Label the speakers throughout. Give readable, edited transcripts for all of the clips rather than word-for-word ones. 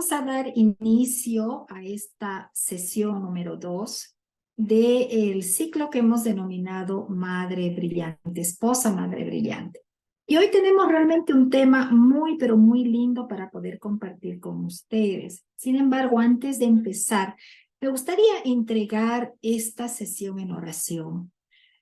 Speaker 1: vamos a dar inicio a esta sesión número 2 del ciclo que hemos denominado Madre Brillante, Esposa Madre Brillante. Y hoy tenemos realmente un tema muy, pero muy lindo para poder compartir con ustedes. Sin embargo, antes de empezar, me gustaría entregar esta sesión en oración,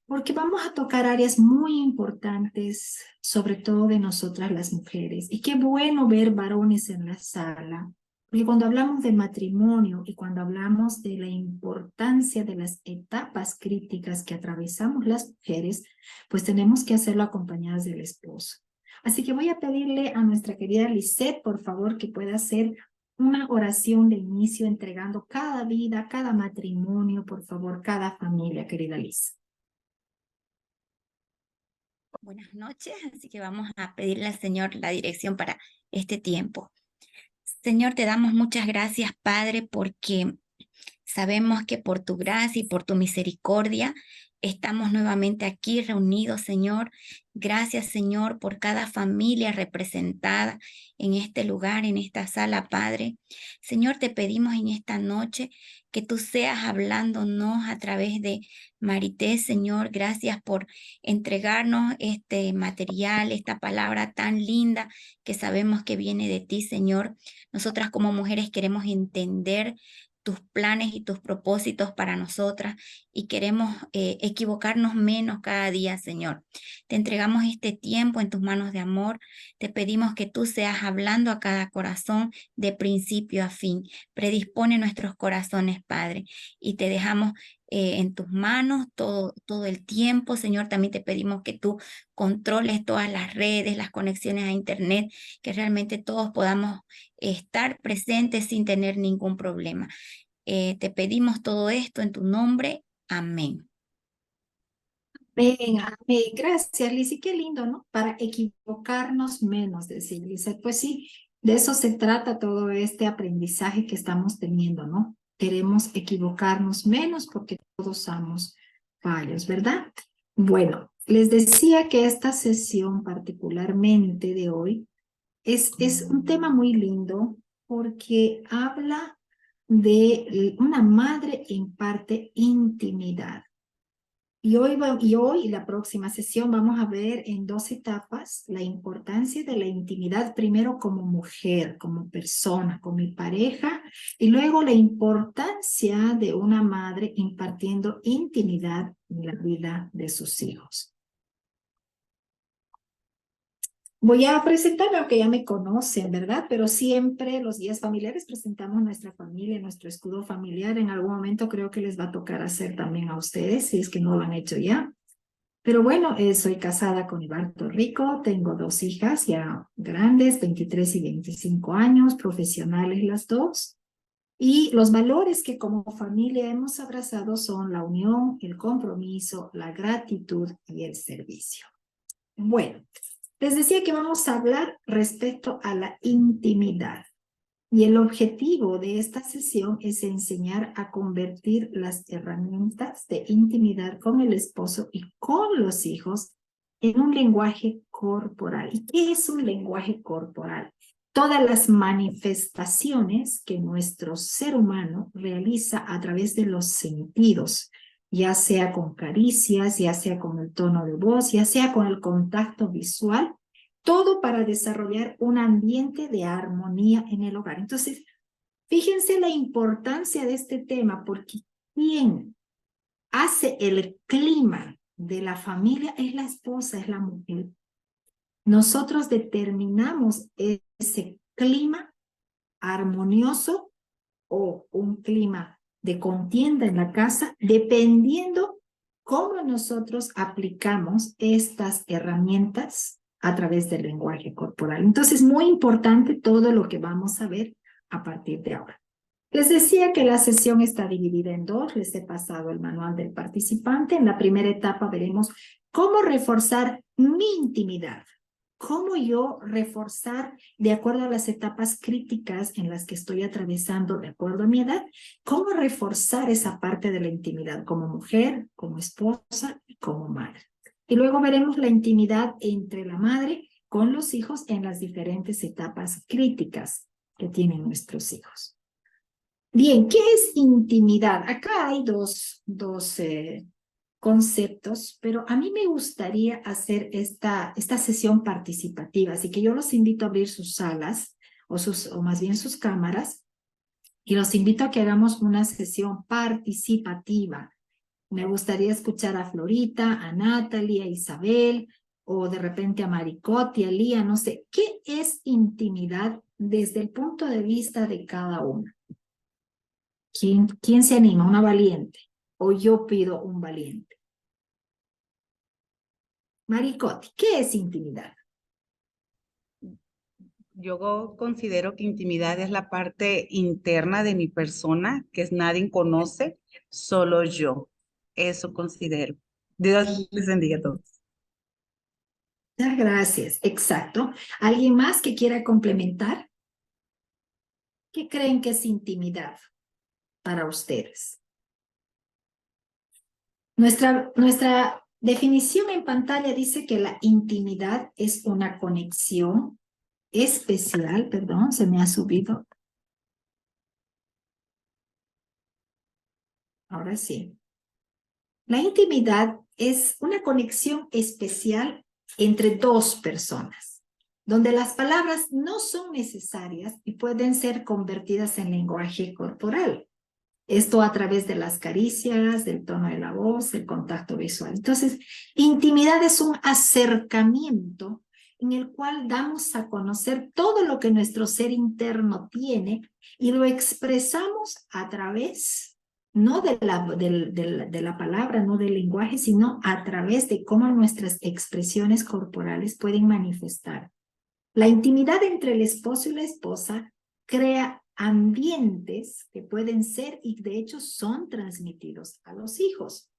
Speaker 1: porque vamos a tocar áreas muy importantes, sobre todo de nosotras las mujeres. Y qué bueno ver varones en la sala, porque cuando hablamos de matrimonio y cuando hablamos de la importancia de las etapas críticas que atravesamos las mujeres, pues tenemos que hacerlo acompañadas del esposo. Así que voy a pedirle a nuestra querida Lisette, por favor, que pueda hacer una oración de inicio entregando cada vida, cada matrimonio, por favor, cada familia, querida Liz.
Speaker 2: Buenas noches, así que vamos a pedirle al Señor la dirección para este tiempo. Señor, te damos muchas gracias, Padre, porque sabemos que por tu gracia y por tu misericordia estamos nuevamente aquí reunidos, Señor. Gracias, Señor, por cada familia representada en este lugar, en esta sala, Padre. Señor, te pedimos en esta noche que tú seas hablándonos a través de Marité, Señor. Gracias por entregarnos este material, esta palabra tan linda que sabemos que viene de ti, Señor. Nosotras como mujeres queremos entender tus planes y tus propósitos para nosotras y queremos equivocarnos menos cada día, Señor. Te entregamos este tiempo en tus manos de amor. Te pedimos que tú seas hablando a cada corazón de principio a fin. Predispone nuestros corazones, Padre, y te dejamos en tus manos todo el tiempo, Señor. También te pedimos que tú controles todas las redes, las conexiones a internet, que realmente todos podamos estar presentes sin tener ningún problema. Te pedimos todo esto en tu nombre. Amén.
Speaker 1: Amén, amén. Gracias, Liz. Y qué lindo, ¿no? Para equivocarnos menos, decía Lizeth. Pues sí, de eso se trata todo este aprendizaje que estamos teniendo, ¿no? Queremos equivocarnos menos porque todos somos fallos, ¿verdad? Bueno, les decía que esta sesión particularmente de hoy es un tema muy lindo porque habla de una madre en parte intimidad. Y la próxima sesión vamos a ver en 2 etapas la importancia de la intimidad, primero como mujer, como persona, con mi pareja, y luego la importancia de una madre impartiendo intimidad en la vida de sus hijos. Voy a presentarme, aunque ya me conocen, ¿verdad? Pero siempre los días familiares presentamos nuestra familia, nuestro escudo familiar. En algún momento creo que les va a tocar hacer también a ustedes, si es que no lo han hecho ya. Pero bueno, soy casada con Iván Torrico, tengo 2 hijas ya grandes, 23 y 25 años, profesionales las dos. Y los valores que como familia hemos abrazado son la unión, el compromiso, la gratitud y el servicio. Bueno, les decía que vamos a hablar respecto a la intimidad. Y el objetivo de esta sesión es enseñar a convertir las herramientas de intimidad con el esposo y con los hijos en un lenguaje corporal. ¿Y qué es un lenguaje corporal? Todas las manifestaciones que nuestro ser humano realiza a través de los sentidos, ya sea con caricias, ya sea con el tono de voz, ya sea con el contacto visual, todo para desarrollar un ambiente de armonía en el hogar. Entonces, fíjense la importancia de este tema, porque quien hace el clima de la familia es la esposa, es la mujer. Nosotros determinamos ese clima armonioso o un clima de contienda en la casa, dependiendo cómo nosotros aplicamos estas herramientas a través del lenguaje corporal. Entonces, muy importante todo lo que vamos a ver a partir de ahora. Les decía que la sesión está dividida en 2. Les he pasado el manual del participante. En la primera etapa veremos cómo reforzar mi intimidad. Cómo yo reforzar de acuerdo a las etapas críticas en las que estoy atravesando de acuerdo a mi edad, cómo reforzar esa parte de la intimidad como mujer, como esposa y como madre. Y luego veremos la intimidad entre la madre con los hijos en las diferentes etapas críticas. que tienen nuestros hijos. Bien, ¿qué es intimidad? Acá hay dos conceptos, pero a mí me gustaría hacer esta sesión participativa, así que yo los invito a abrir sus salas, o más bien sus cámaras, y los invito a que hagamos una sesión participativa. Me gustaría escuchar a Florita, a Natalie, a Isabel, o de repente a Maricotti, a Lía, no sé. ¿Qué es intimidad desde el punto de vista de cada uno? ¿Quién se anima? ¿Una valiente? ¿O yo pido un valiente? Maricotti, ¿qué es intimidad?
Speaker 3: Yo considero que intimidad es la parte interna de mi persona, que nadie conoce, solo yo. Eso considero. Dios les bendiga a todos.
Speaker 1: Muchas gracias, exacto. ¿Alguien más que quiera complementar? ¿Qué creen que es intimidad para ustedes? Nuestra definición en pantalla dice que la intimidad es una conexión especial, perdón, se me ha subido. Ahora sí. La intimidad es una conexión especial entre dos personas, donde las palabras no son necesarias y pueden ser convertidas en lenguaje corporal. Esto a través de las caricias, del tono de la voz, el contacto visual. Entonces, intimidad es un acercamiento en el cual damos a conocer todo lo que nuestro ser interno tiene y lo expresamos a través, no de la palabra, no del lenguaje, sino a través de cómo nuestras expresiones corporales pueden manifestar. La intimidad entre el esposo y la esposa crea ambientes que pueden ser y de hecho son transmitidos a los hijos.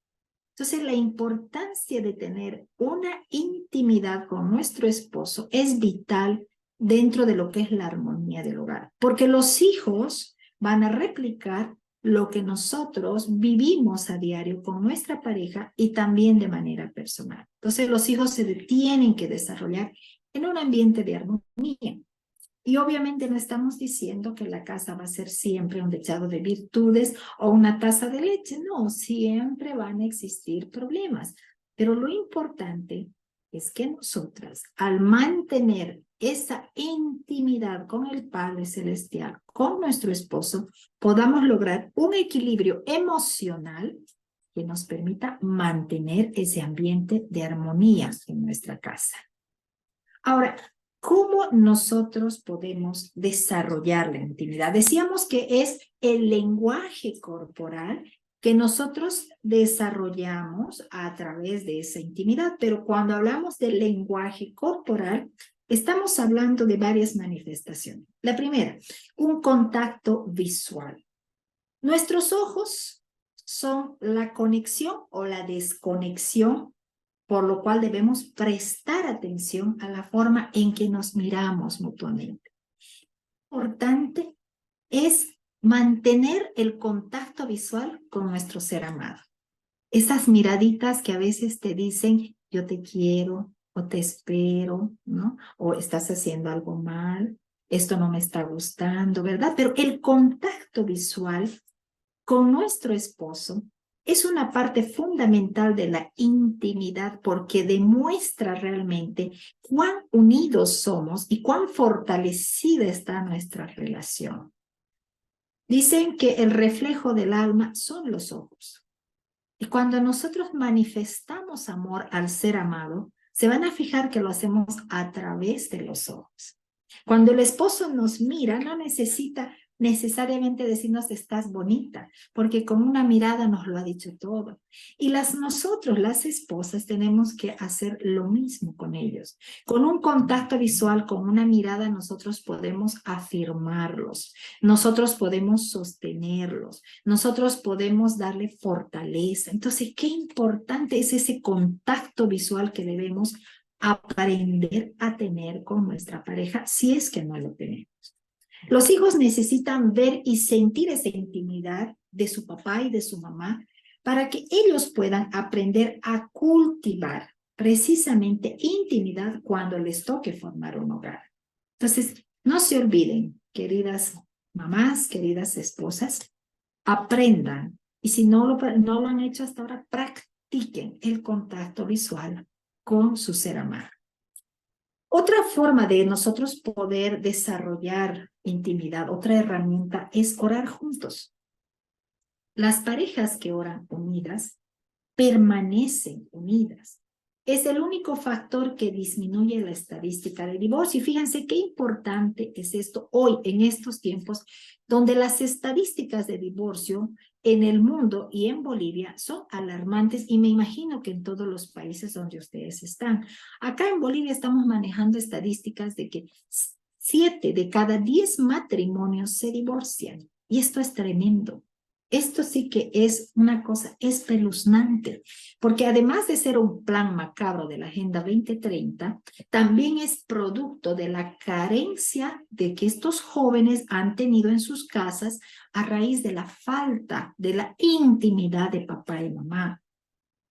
Speaker 1: Entonces, la importancia de tener una intimidad con nuestro esposo es vital dentro de lo que es la armonía del hogar, porque los hijos van a replicar lo que nosotros vivimos a diario con nuestra pareja y también de manera personal. Entonces, los hijos se tienen que desarrollar en un ambiente de armonía. Y obviamente no estamos diciendo que la casa va a ser siempre un dechado de virtudes o una taza de leche. No, siempre van a existir problemas. Pero lo importante es que nosotras, al mantener esa intimidad con el Padre Celestial, con nuestro esposo, podamos lograr un equilibrio emocional que nos permita mantener ese ambiente de armonía en nuestra casa. Ahora, ¿cómo nosotros podemos desarrollar la intimidad? Decíamos que es el lenguaje corporal que nosotros desarrollamos a través de esa intimidad, pero cuando hablamos del lenguaje corporal, estamos hablando de varias manifestaciones. La primera, un contacto visual. Nuestros ojos son la conexión o la desconexión, por lo cual debemos prestar atención a la forma en que nos miramos mutuamente. Importante es mantener el contacto visual con nuestro ser amado. Esas miraditas que a veces te dicen, yo te quiero, o te espero, ¿no? O estás haciendo algo mal, esto no me está gustando, ¿verdad? Pero el contacto visual con nuestro esposo es una parte fundamental de la intimidad porque demuestra realmente cuán unidos somos y cuán fortalecida está nuestra relación. Dicen que el reflejo del alma son los ojos. Y cuando nosotros manifestamos amor al ser amado, se van a fijar que lo hacemos a través de los ojos. Cuando el esposo nos mira, no necesita necesariamente decirnos estás bonita, porque con una mirada nos lo ha dicho todo. Y nosotros, las esposas, tenemos que hacer lo mismo con ellos. Con un contacto visual, con una mirada, nosotros podemos afirmarlos, nosotros podemos sostenerlos, nosotros podemos darle fortaleza. Entonces, qué importante es ese contacto visual que debemos aprender a tener con nuestra pareja si es que no lo tenemos. Los hijos necesitan ver y sentir esa intimidad de su papá y de su mamá para que ellos puedan aprender a cultivar precisamente intimidad cuando les toque formar un hogar. Entonces, no se olviden queridas mamás, queridas esposas, aprendan. Y si no lo han hecho hasta ahora, practiquen el contacto visual con su ser amado. Otra forma de nosotros poder desarrollar intimidad, otra herramienta, es orar juntos. Las parejas que oran unidas permanecen unidas. Es el único factor que disminuye la estadística de divorcio. Y fíjense qué importante es esto hoy, en estos tiempos, donde las estadísticas de divorcio en el mundo y en Bolivia son alarmantes, y me imagino que en todos los países donde ustedes están. Acá en Bolivia estamos manejando estadísticas de que 7 de cada 10 matrimonios se divorcian. Y esto es tremendo. Esto sí que es una cosa espeluznante, porque además de ser un plan macabro de la Agenda 2030, también es producto de la carencia de que estos jóvenes han tenido en sus casas a raíz de la falta de la intimidad de papá y mamá.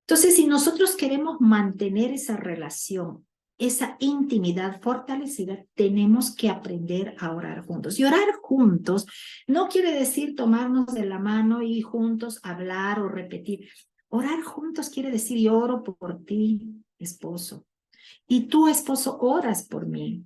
Speaker 1: Entonces, si nosotros queremos mantener esa relación, esa intimidad fortalecida, tenemos que aprender a orar juntos. Y orar juntos no quiere decir tomarnos de la mano y juntos hablar o repetir. Orar juntos quiere decir: yo oro por ti, esposo, y tú, esposo, oras por mí.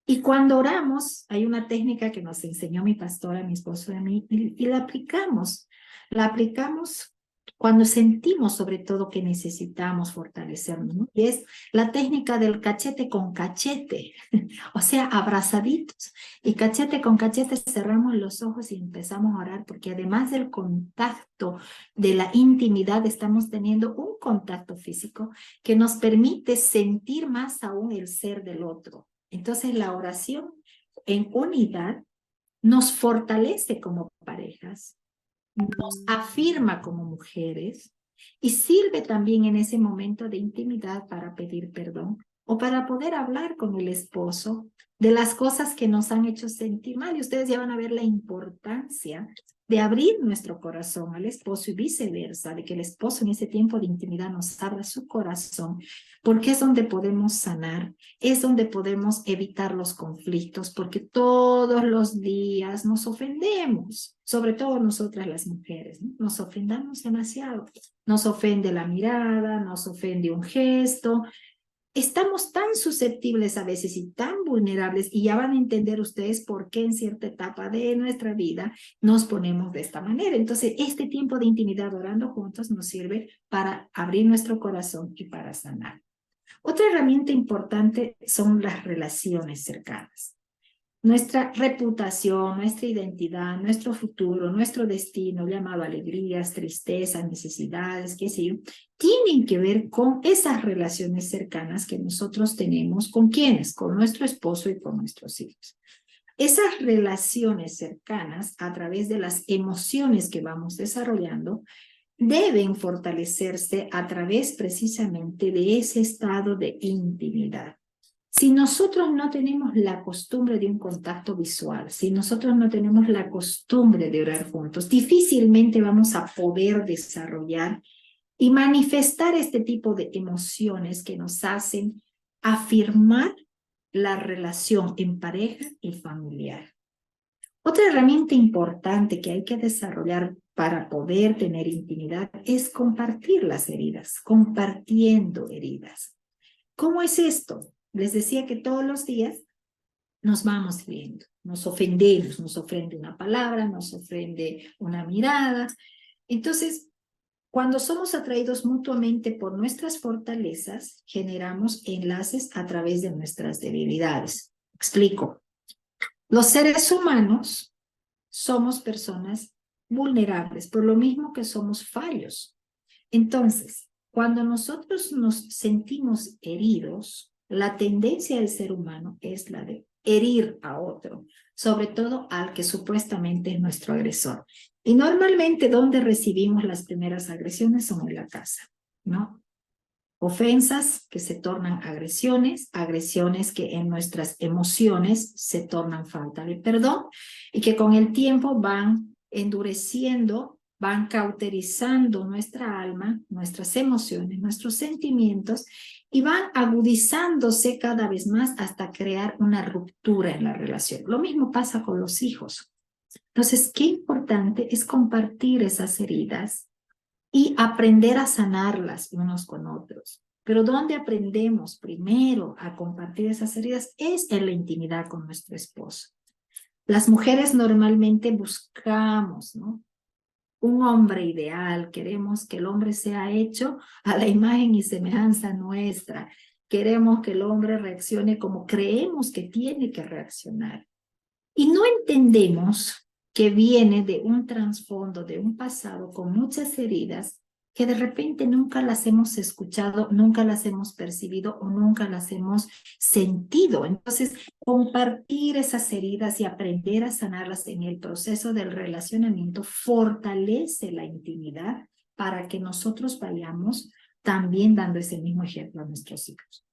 Speaker 1: Y cuando oramos, hay una técnica que nos enseñó mi pastora, mi esposo y a mí, y la aplicamos. La aplicamos cuando sentimos sobre todo que necesitamos fortalecernos, ¿no? Y es la técnica del cachete con cachete, o sea, abrazaditos. Y cachete con cachete cerramos los ojos y empezamos a orar, porque además del contacto, de la intimidad, estamos teniendo un contacto físico que nos permite sentir más aún el ser del otro. Entonces la oración en unidad nos fortalece como parejas, nos afirma como mujeres y sirve también en ese momento de intimidad para pedir perdón o para poder hablar con el esposo de las cosas que nos han hecho sentir mal. Y ustedes ya van a ver la importancia de abrir nuestro corazón al esposo y viceversa, de que el esposo en ese tiempo de intimidad nos abra su corazón, porque es donde podemos sanar, es donde podemos evitar los conflictos, porque todos los días nos ofendemos, sobre todo nosotras las mujeres, ¿no? Nos ofendamos demasiado, nos ofende la mirada, nos ofende un gesto. Estamos tan susceptibles a veces y tan vulnerables, y ya van a entender ustedes por qué en cierta etapa de nuestra vida nos ponemos de esta manera. Entonces, este tiempo de intimidad orando juntos nos sirve para abrir nuestro corazón y para sanar. Otra herramienta importante son las relaciones cercanas. Nuestra reputación, nuestra identidad, nuestro futuro, nuestro destino, llamado alegrías, tristezas, necesidades, qué sé yo, tienen que ver con esas relaciones cercanas que nosotros tenemos. ¿Con quiénes? Con nuestro esposo y con nuestros hijos. Esas relaciones cercanas, a través de las emociones que vamos desarrollando, deben fortalecerse a través precisamente de ese estado de intimidad. Si nosotros no tenemos la costumbre de un contacto visual, si nosotros no tenemos la costumbre de orar juntos, difícilmente vamos a poder desarrollar y manifestar este tipo de emociones que nos hacen afirmar la relación en pareja y familiar. Otra herramienta importante que hay que desarrollar para poder tener intimidad es compartir las heridas, compartiendo heridas. ¿Cómo es esto? Les decía que todos los días nos vamos viendo, nos ofendemos, nos ofende una palabra, nos ofende una mirada. Entonces, cuando somos atraídos mutuamente por nuestras fortalezas, generamos enlaces a través de nuestras debilidades. Explico. Los seres humanos somos personas vulnerables, por lo mismo que somos fallos. Entonces, cuando nosotros nos sentimos heridos, la tendencia del ser humano es la de herir a otro, sobre todo al que supuestamente es nuestro agresor. Y normalmente donde recibimos las primeras agresiones son en la casa, ¿no? Ofensas que se tornan agresiones, agresiones que en nuestras emociones se tornan falta de perdón y que con el tiempo van endureciendo, van cauterizando nuestra alma, nuestras emociones, nuestros sentimientos, y van agudizándose cada vez más hasta crear una ruptura en la relación. Lo mismo pasa con los hijos. Entonces, qué importante es compartir esas heridas y aprender a sanarlas unos con otros. Pero ¿dónde aprendemos primero a compartir esas heridas? Es en la intimidad con nuestro esposo. Las mujeres normalmente buscamos, ¿no?, un hombre ideal, queremos que el hombre sea hecho a la imagen y semejanza nuestra, queremos que el hombre reaccione como creemos que tiene que reaccionar. Y no entendemos que viene de un trasfondo, de un pasado con muchas heridas que de repente nunca las hemos escuchado, nunca las hemos percibido o nunca las hemos sentido. Entonces, compartir esas heridas y aprender a sanarlas en el proceso del relacionamiento fortalece la intimidad para que nosotros vayamos también dando ese mismo ejemplo a nuestros hijos.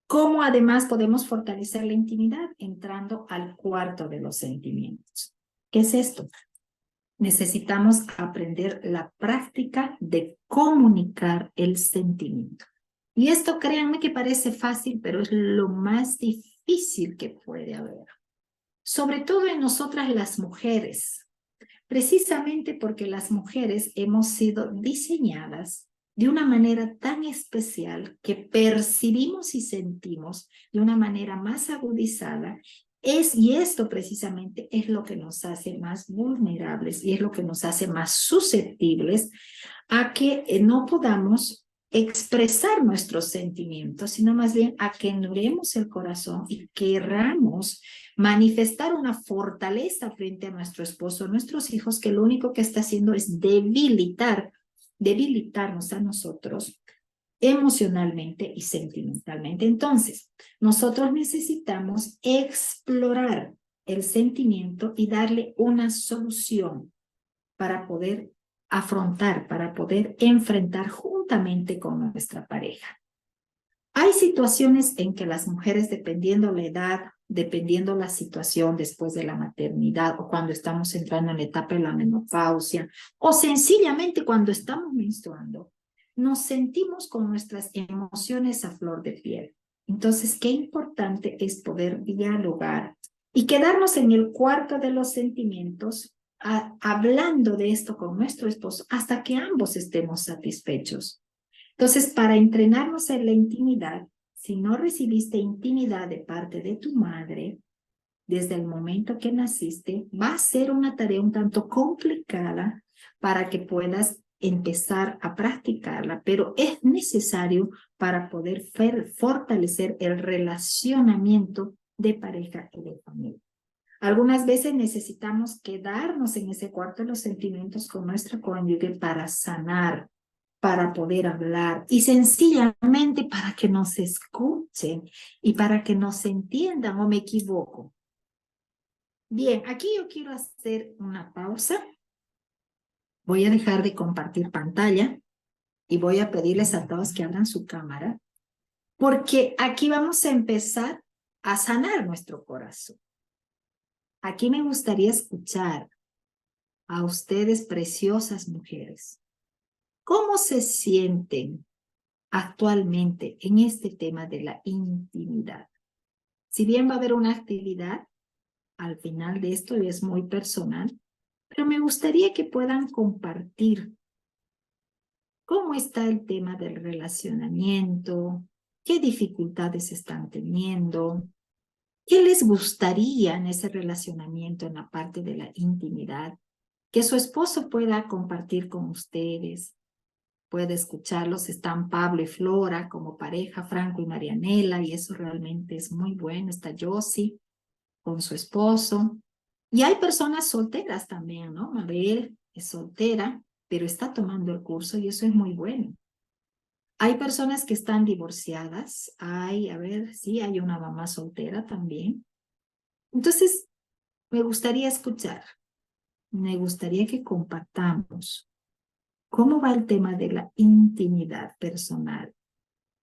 Speaker 1: ¿Cómo además podemos fortalecer la intimidad? Entrando al cuarto de los sentimientos. ¿Qué es esto? Necesitamos aprender la práctica de comunicar el sentimiento. Y esto, créanme que parece fácil, pero es lo más difícil que puede haber. Sobre todo en nosotras las mujeres, precisamente porque las mujeres hemos sido diseñadas de una manera tan especial que percibimos y sentimos de una manera más agudizada. Y esto precisamente es lo que nos hace más vulnerables y es lo que nos hace más susceptibles a que no podamos expresar nuestros sentimientos, sino más bien a que enduremos el corazón y querramos manifestar una fortaleza frente a nuestro esposo, a nuestros hijos, que lo único que está haciendo es debilitarnos a nosotros emocionalmente y sentimentalmente. Entonces, nosotros necesitamos explorar el sentimiento y darle una solución para poder afrontar, para poder enfrentar juntamente con nuestra pareja. Hay situaciones en que las mujeres, dependiendo la edad, dependiendo la situación después de la maternidad o cuando estamos entrando en la etapa de la menopausia o sencillamente cuando estamos menstruando, nos sentimos con nuestras emociones a flor de piel. Entonces, qué importante es poder dialogar y quedarnos en el cuarto de los sentimientos, hablando de esto con nuestro esposo hasta que ambos estemos satisfechos. Entonces, para entrenarnos en la intimidad, si no recibiste intimidad de parte de tu madre, desde el momento que naciste, va a ser una tarea un tanto complicada para que puedas empezar a practicarla, pero es necesario para poder fortalecer el relacionamiento de pareja y de familia. Algunas veces necesitamos quedarnos en ese cuarto de los sentimientos con nuestra cónyuge para sanar, para poder hablar y sencillamente para que nos escuchen y para que nos entiendan, ¿o me equivoco? Bien, aquí yo quiero hacer una pausa. Voy a dejar de compartir pantalla y voy a pedirles a todos que abran su cámara, porque aquí vamos a empezar a sanar nuestro corazón. Aquí me gustaría escuchar a ustedes, preciosas mujeres. ¿Cómo se sienten actualmente en este tema de la intimidad? Si bien va a haber una actividad al final de esto y es muy personal, pero me gustaría que puedan compartir cómo está el tema del relacionamiento, qué dificultades están teniendo, qué les gustaría en ese relacionamiento en la parte de la intimidad, que su esposo pueda compartir con ustedes. Puede escucharlos, están Pablo y Flora como pareja, Franco y Marianela, y eso realmente es muy bueno. Está Josie con su esposo. Y hay personas solteras también, ¿no? Mabel es soltera, pero está tomando el curso y eso es muy bueno. Hay personas que están divorciadas. Hay una mamá soltera también. Entonces, me gustaría escuchar. Me gustaría que compartamos. ¿Cómo va el tema de la intimidad personal?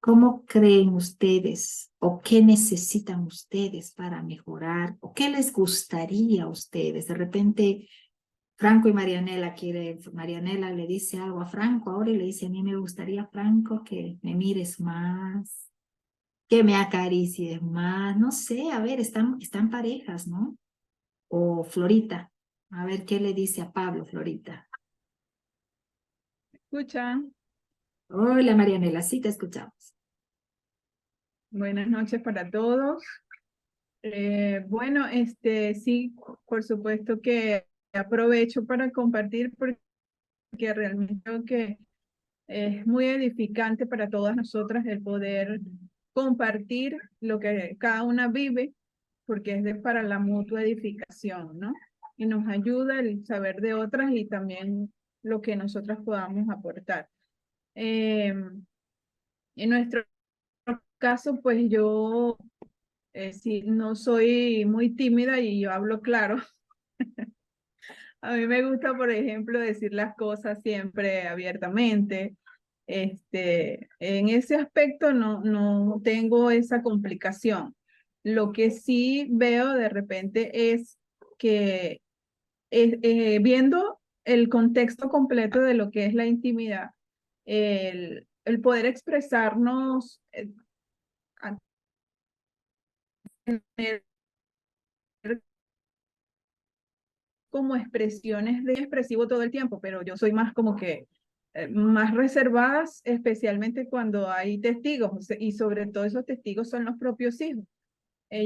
Speaker 1: ¿Cómo creen ustedes o qué necesitan ustedes para mejorar o qué les gustaría a ustedes? De repente Franco y Marianela Marianela le dice algo a Franco ahora y le dice, a mí me gustaría, Franco, que me mires más, que me acaricies más, no sé, a ver, están parejas, ¿no? O Florita, a ver qué le dice a Pablo, Florita.
Speaker 4: ¿Escuchan?
Speaker 1: Hola Marianela, sí te escuchamos.
Speaker 4: Buenas noches para todos. Bueno, sí, por supuesto que aprovecho para compartir porque realmente creo que es muy edificante para todas nosotras el poder compartir lo que cada una vive, porque es para la mutua edificación, ¿no? Y nos ayuda el saber de otras y también lo que nosotras podamos aportar. En nuestro caso, pues yo sí, no soy muy tímida y yo hablo claro. A mí me gusta, por ejemplo, decir las cosas siempre abiertamente. En ese aspecto no tengo esa complicación. Lo que sí veo de repente es que viendo el contexto completo de lo que es la intimidad, el poder expresarnos, a tener como expresiones de expresivo todo el tiempo, pero yo soy más como que más reservadas, especialmente cuando hay testigos, y sobre todo esos testigos son los propios hijos.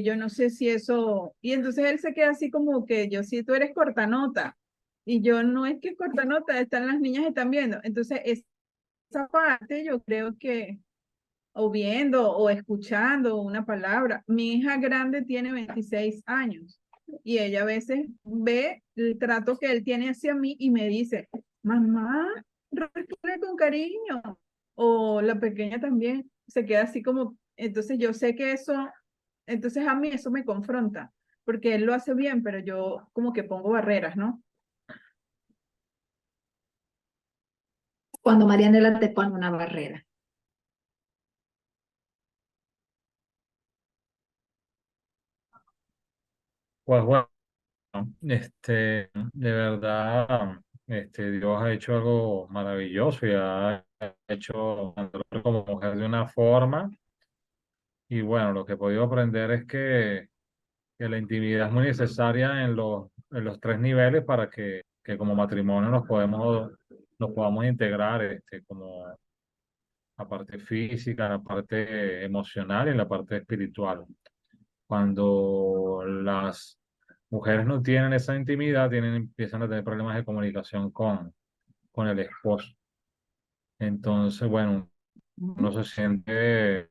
Speaker 4: Yo no sé si eso, y entonces él se queda así como que yo sí, tú eres cortanota, y yo no es que cortanota, están las niñas, están viendo. Entonces esa parte yo creo que, o viendo o escuchando una palabra, mi hija grande tiene 26 años y ella a veces ve el trato que él tiene hacia mí y me dice, mamá, responde con cariño. O la pequeña también se queda así como, entonces yo sé que eso, entonces a mí eso me confronta, porque él lo hace bien, pero yo como que pongo barreras, ¿no?
Speaker 1: Cuando Marianela te pone una barrera.
Speaker 5: Pues bueno, de verdad, Dios ha hecho algo maravilloso y ha hecho a nosotros como mujer de una forma. Y bueno, lo que he podido aprender es que la intimidad es muy necesaria en los tres niveles para que como matrimonio nos podamos integrar, como la parte física, la parte emocional y la parte espiritual. Cuando las mujeres no tienen esa intimidad, empiezan a tener problemas de comunicación con el esposo. Entonces, bueno, uno se siente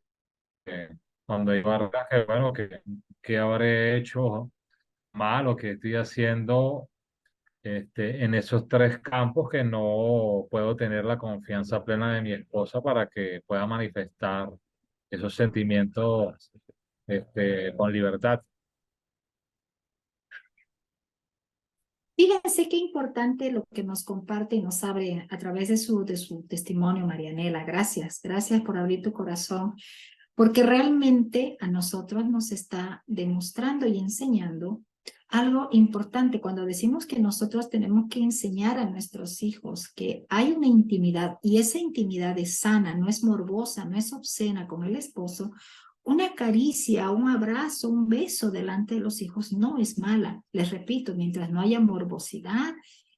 Speaker 5: cuando hay barreras que, bueno, que habré hecho mal o que estoy haciendo en esos tres campos que no puedo tener la confianza plena de mi esposa para que pueda manifestar esos sentimientos con libertad.
Speaker 1: Fíjense qué importante lo que nos comparte y nos abre a través de su testimonio, Marianela. Gracias, gracias por abrir tu corazón, porque realmente a nosotros nos está demostrando y enseñando algo importante cuando decimos que nosotros tenemos que enseñar a nuestros hijos que hay una intimidad y esa intimidad es sana, no es morbosa, no es obscena con el esposo. Una caricia, un abrazo, un beso delante de los hijos no es mala. Les repito, mientras no haya morbosidad,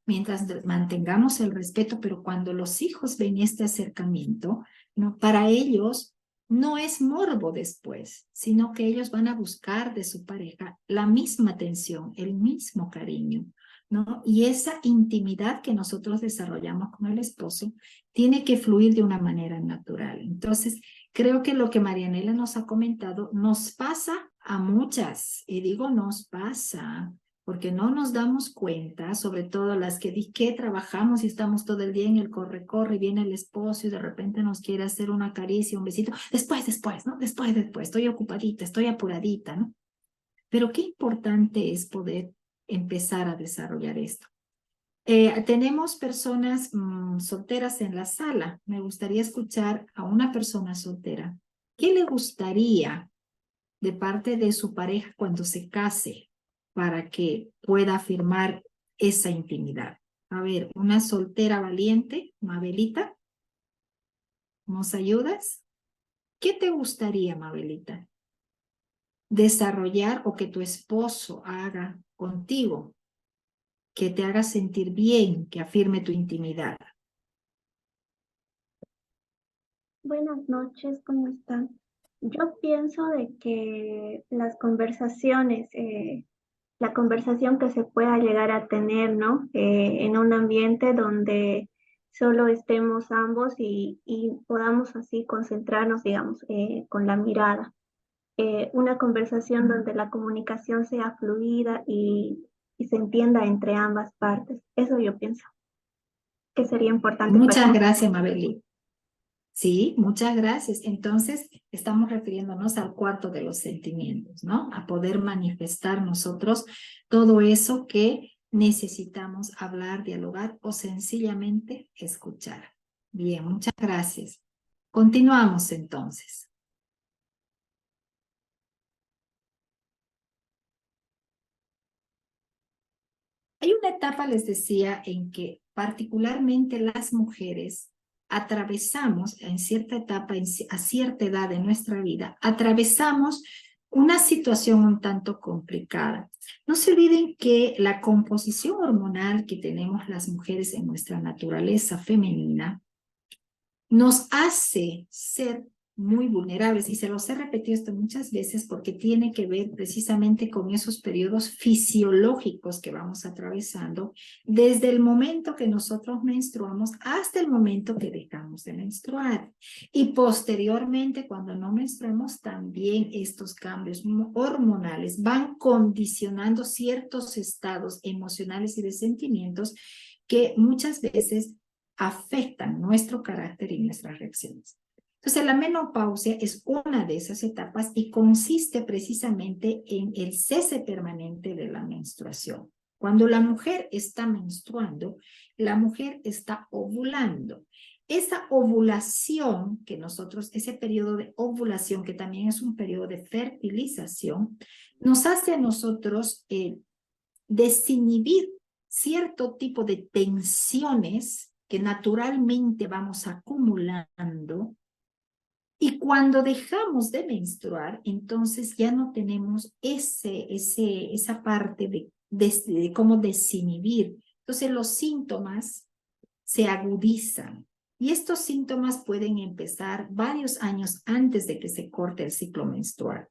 Speaker 1: mientras mantengamos el respeto, pero cuando los hijos ven este acercamiento, ¿no? Para ellos no es morbo después, sino que ellos van a buscar de su pareja la misma atención, el mismo cariño, ¿no? Y esa intimidad que nosotros desarrollamos con el esposo tiene que fluir de una manera natural. Entonces, creo que lo que Marianela nos ha comentado nos pasa a muchas, y digo nos pasa, porque no nos damos cuenta, sobre todo las que trabajamos y estamos todo el día en el corre-corre, y viene el esposo y de repente nos quiere hacer una caricia, un besito, después, ¿no? Después, estoy ocupadita, estoy apuradita, ¿no? Pero qué importante es poder empezar a desarrollar esto. Tenemos personas solteras en la sala. Me gustaría escuchar a una persona soltera. ¿Qué le gustaría de parte de su pareja cuando se case para que pueda afirmar esa intimidad. A ver, una soltera valiente, Mabelita, ¿nos ayudas? ¿Qué te gustaría, Mabelita, desarrollar o que tu esposo haga contigo, que te haga sentir bien, que afirme tu intimidad?
Speaker 6: Buenas noches, ¿cómo están? Yo pienso de que las conversaciones, la conversación que se pueda llegar a tener, ¿no? En un ambiente donde solo estemos ambos y podamos así concentrarnos, digamos, con la mirada. Una conversación donde la comunicación sea fluida y se entienda entre ambas partes. Eso yo pienso que sería importante
Speaker 1: Muchas gracias, Mabelita. Sí, muchas gracias. Entonces, estamos refiriéndonos al cuarto de los sentimientos, ¿no? A poder manifestar nosotros todo eso que necesitamos hablar, dialogar o sencillamente escuchar. Bien, muchas gracias. Continuamos entonces. Hay una etapa, les decía, en que particularmente las mujeres atravesamos en cierta etapa, a cierta edad de nuestra vida, atravesamos una situación un tanto complicada. No se olviden que la composición hormonal que tenemos las mujeres en nuestra naturaleza femenina nos hace ser muy vulnerables, y se los he repetido esto muchas veces porque tiene que ver precisamente con esos periodos fisiológicos que vamos atravesando desde el momento que nosotros menstruamos hasta el momento que dejamos de menstruar. Y posteriormente, cuando no menstruamos, también estos cambios hormonales van condicionando ciertos estados emocionales y de sentimientos que muchas veces afectan nuestro carácter y nuestras reacciones. Entonces, la menopausia es una de esas etapas y consiste precisamente en el cese permanente de la menstruación. Cuando la mujer está menstruando, la mujer está ovulando. Esa ovulación que nosotros, ese periodo de ovulación, que también es un periodo de fertilización, nos hace a nosotros desinhibir cierto tipo de tensiones que naturalmente vamos acumulando. Y cuando dejamos de menstruar, entonces ya no tenemos esa parte de cómo desinhibir. Entonces los síntomas se agudizan. Y estos síntomas pueden empezar varios años antes de que se corte el ciclo menstrual.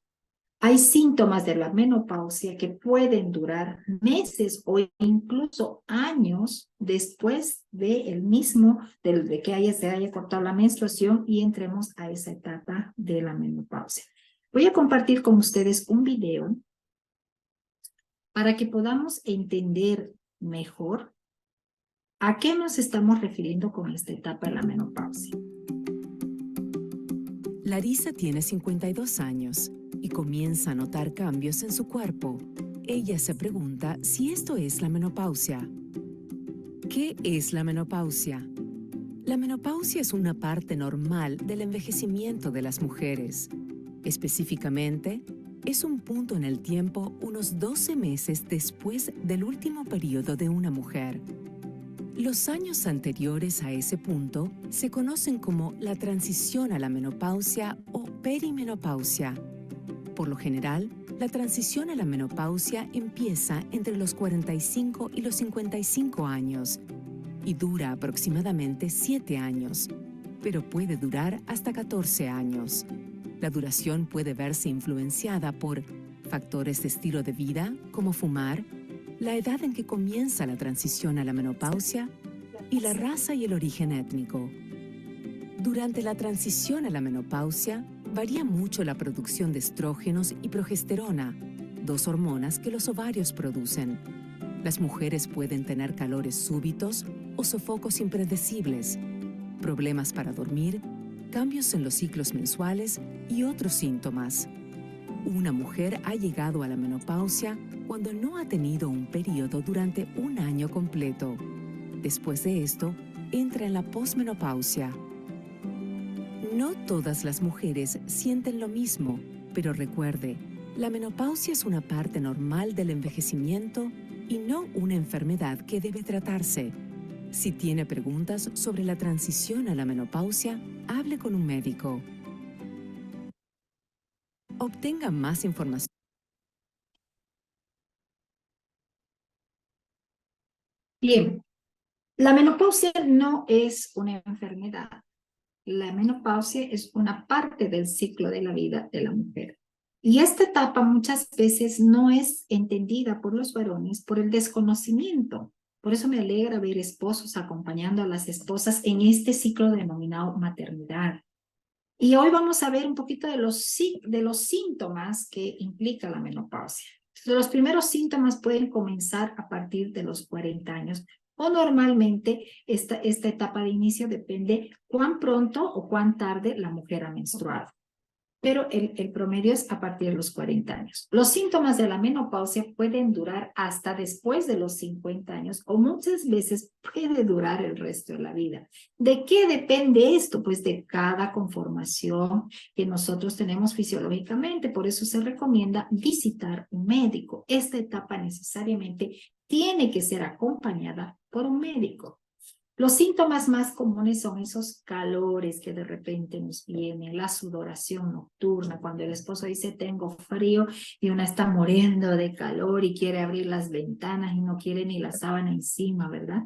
Speaker 1: Hay síntomas de la menopausia que pueden durar meses o incluso años después de que se haya cortado la menstruación y entremos a esa etapa de la menopausia. Voy a compartir con ustedes un video para que podamos entender mejor a qué nos estamos refiriendo con esta etapa de la menopausia.
Speaker 7: Larisa tiene 52 años y comienza a notar cambios en su cuerpo. Ella se pregunta si esto es la menopausia. ¿Qué es la menopausia? La menopausia es una parte normal del envejecimiento de las mujeres. Específicamente, es un punto en el tiempo unos 12 meses después del último periodo de una mujer. Los años anteriores a ese punto se conocen como la transición a la menopausia o perimenopausia. Por lo general, la transición a la menopausia empieza entre los 45 y los 55 años y dura aproximadamente 7 años, pero puede durar hasta 14 años. La duración puede verse influenciada por factores de estilo de vida, como fumar, la edad en que comienza la transición a la menopausia y la raza y el origen étnico. Durante la transición a la menopausia, varía mucho la producción de estrógenos y progesterona, dos hormonas que los ovarios producen. Las mujeres pueden tener calores súbitos o sofocos impredecibles, problemas para dormir, cambios en los ciclos mensuales y otros síntomas. Una mujer ha llegado a la menopausia cuando no ha tenido un periodo durante un año completo. Después de esto, entra en la posmenopausia. No todas las mujeres sienten lo mismo, pero recuerde, la menopausia es una parte normal del envejecimiento y no una enfermedad que debe tratarse. Si tiene preguntas sobre la transición a la menopausia, hable con un médico. Obtenga más información.
Speaker 1: Bien, la menopausia no es una enfermedad. La menopausia es una parte del ciclo de la vida de la mujer. Y esta etapa muchas veces no es entendida por los varones por el desconocimiento. Por eso me alegra ver esposos acompañando a las esposas en este ciclo denominado maternidad. Y hoy vamos a ver un poquito de los síntomas que implica la menopausia. Los primeros síntomas pueden comenzar a partir de los 40 años. O normalmente esta etapa de inicio depende cuán pronto o cuán tarde la mujer ha menstruado. Pero el promedio es a partir de los 40 años. Los síntomas de la menopausia pueden durar hasta después de los 50 años o muchas veces puede durar el resto de la vida. ¿De qué depende esto? Pues de cada conformación que nosotros tenemos fisiológicamente. Por eso se recomienda visitar un médico. Esta etapa necesariamente tiene que ser acompañada por un médico. Los síntomas más comunes son esos calores que de repente nos vienen, la sudoración nocturna, cuando el esposo dice tengo frío y una está muriendo de calor y quiere abrir las ventanas y no quiere ni la sábana encima, ¿verdad?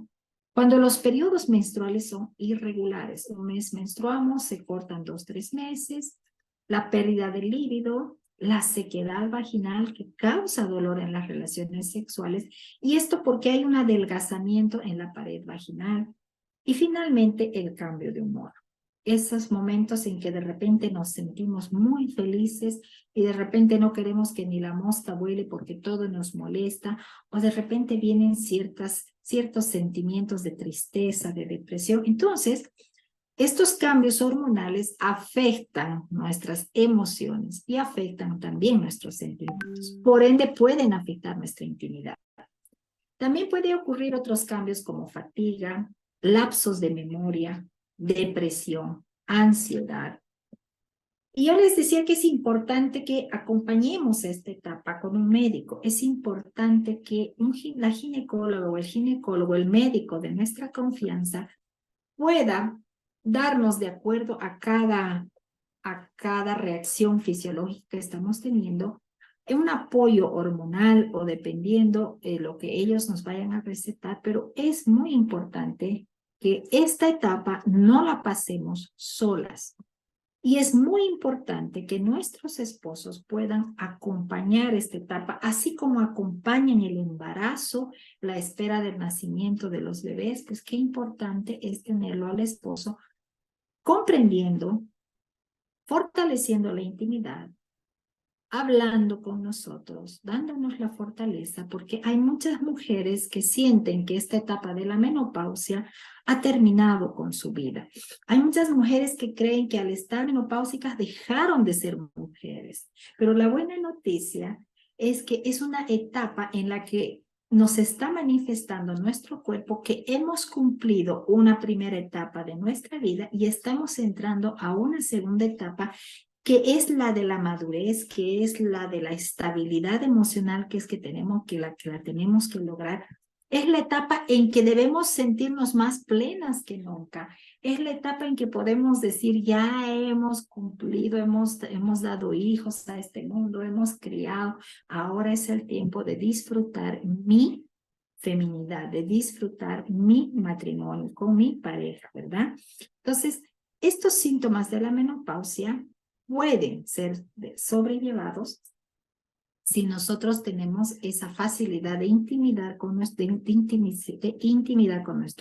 Speaker 1: Cuando los periodos menstruales son irregulares, un mes menstruamos, se cortan 2, 3 meses, la pérdida del líbido, la sequedad vaginal que causa dolor en las relaciones sexuales, y esto porque hay un adelgazamiento en la pared vaginal. Y finalmente, el cambio de humor. Esos momentos en que de repente nos sentimos muy felices y de repente no queremos que ni la mosca vuele porque todo nos molesta, o de repente vienen ciertos sentimientos de tristeza, de depresión. Entonces, estos cambios hormonales afectan nuestras emociones y afectan también nuestros sentimientos. Por ende, pueden afectar nuestra intimidad. También puede ocurrir otros cambios como fatiga, lapsos de memoria, depresión, ansiedad. Y yo les decía que es importante que acompañemos esta etapa con un médico. Es importante que la ginecóloga o el ginecólogo, el médico de nuestra confianza, pueda darnos de acuerdo a cada reacción fisiológica que estamos teniendo, un apoyo hormonal o dependiendo de lo que ellos nos vayan a recetar, pero es muy importante que esta etapa no la pasemos solas. Y es muy importante que nuestros esposos puedan acompañar esta etapa, así como acompañan el embarazo, la espera del nacimiento de los bebés, pues qué importante es tenerlo al esposo comprendiendo, fortaleciendo la intimidad, hablando con nosotros, dándonos la fortaleza, porque hay muchas mujeres que sienten que esta etapa de la menopausia ha terminado con su vida. Hay muchas mujeres que creen que al estar menopáusicas dejaron de ser mujeres, pero la buena noticia es que es una etapa en la que nos está manifestando nuestro cuerpo que hemos cumplido una primera etapa de nuestra vida y estamos entrando a una segunda etapa que es la de la madurez, que es la de la estabilidad emocional, que es que la tenemos que lograr. Es la etapa en que debemos sentirnos más plenas que nunca. Es la etapa en que podemos decir, ya hemos cumplido, hemos dado hijos a este mundo, hemos criado. Ahora es el tiempo de disfrutar mi feminidad, de disfrutar mi matrimonio con mi pareja, ¿verdad? Entonces, estos síntomas de la menopausia pueden ser sobrellevados si nosotros tenemos esa facilidad de intimidad con nuestro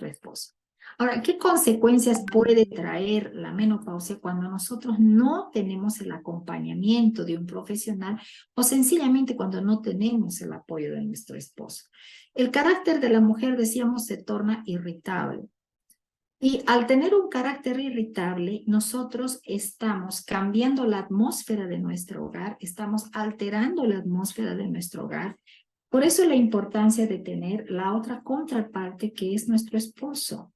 Speaker 1: esposo. Ahora, ¿qué consecuencias puede traer la menopausia cuando nosotros no tenemos el acompañamiento de un profesional o sencillamente cuando no tenemos el apoyo de nuestro esposo? El carácter de la mujer, decíamos, se torna irritable. Y al tener un carácter irritable, nosotros estamos cambiando la atmósfera de nuestro hogar, estamos alterando la atmósfera de nuestro hogar. Por eso la importancia de tener la otra contraparte que es nuestro esposo.